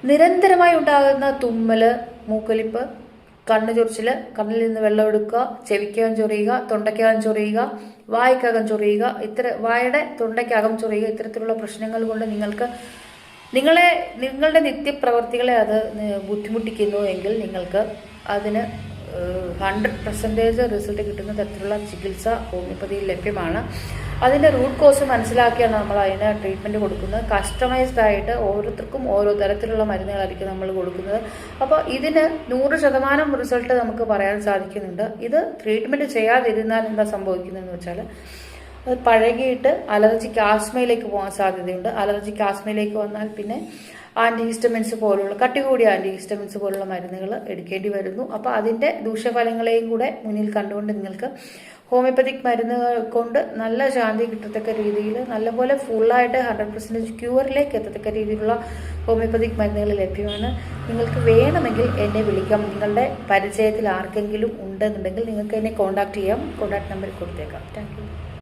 നിരന്തരമായി ഉണ്ടാകുന്ന തുമ്മൽ, മൂക്കൊലിപ്പ്, കണ്ണ് ചൊറിച്ചിൽ, കണ്ണിൽ നിന്ന് വെള്ളം എടുക്കുക, ചെവിക്കകം ചൊറിയുക, തൊണ്ടയ്ക്കകം ചൊറിയുക, വായ്ക്കകം ചൊറിയുക, വായുടെ തൊണ്ടയ്ക്കകം ചൊറിയുക, ഇത്തരത്തിലുള്ള പ്രശ്നങ്ങൾ കൊണ്ട് നിങ്ങളുടെ നിത്യപ്രവർത്തികളെ അത് ബുദ്ധിമുട്ടിക്കുന്നു എങ്കിൽ നിങ്ങൾക്ക് അതിന് 100% റിസൾട്ട് കിട്ടുന്ന തരത്തിലുള്ള ചികിത്സ ഹോമിയോപ്പതിയിൽ ലഭ്യമാണ്. അതിൻ്റെ റൂട്ട് കോസ് മനസ്സിലാക്കിയാണ് നമ്മൾ അതിന് ട്രീറ്റ്മെൻറ്റ് കൊടുക്കുന്നത്. കസ്റ്റമൈസ്ഡ് ആയിട്ട് ഓരോരുത്തർക്കും ഓരോ തരത്തിലുള്ള മരുന്നുകളായിരിക്കും നമ്മൾ കൊടുക്കുന്നത്. അപ്പോൾ ഇതിന് 100% റിസൾട്ട് നമുക്ക് പറയാൻ സാധിക്കുന്നുണ്ട്. ഇത് ട്രീറ്റ്മെൻറ്റ് ചെയ്യാതിരുന്നാൽ എന്താ സംഭവിക്കുന്നതെന്ന് വെച്ചാൽ അത് പഴകിയിട്ട് അലർജിക്ക് ആസ്മയിലേക്ക് പോകാൻ സാധ്യതയുണ്ട്. അലർജിക്ക് ആസ്മയിലേക്ക് വന്നാൽ പിന്നെ ആൻറ്റിഹിസ്റ്റമിൻസ് പോലുള്ള കട്ടി കൂടിയ ആൻറ്റിഹിസ്റ്റമിൻസ് പോലുള്ള മരുന്നുകൾ എടുക്കേണ്ടി വരുന്നു. അപ്പോൾ അതിൻ്റെ ദൂഷ്യഫലങ്ങളെയും കൂടെ മുന്നിൽ കണ്ടുകൊണ്ട് നിങ്ങൾക്ക് ഹോമിയോപ്പതിക് മരുന്നുകൾ കൊണ്ട് നല്ല ശാന്തി കിട്ടത്തക്ക രീതിയിൽ നല്ലപോലെ ഫുള്ളായിട്ട് 100% ക്യൂറിലേക്ക് എത്തത്തക്ക രീതിയിലുള്ള ഹോമിയോപ്പതിക് മരുന്നുകൾ ലഭ്യമാണ്. നിങ്ങൾക്ക് വേണമെങ്കിൽ എന്നെ വിളിക്കാം. നിങ്ങളുടെ പരിചയത്തിൽ ആർക്കെങ്കിലും ഉണ്ടെന്നുണ്ടെങ്കിൽ നിങ്ങൾക്ക് എന്നെ കോൺടാക്ട് ചെയ്യാം. കോൺടാക്ട് നമ്പർ കൊടുത്തേക്കാം. Thank you.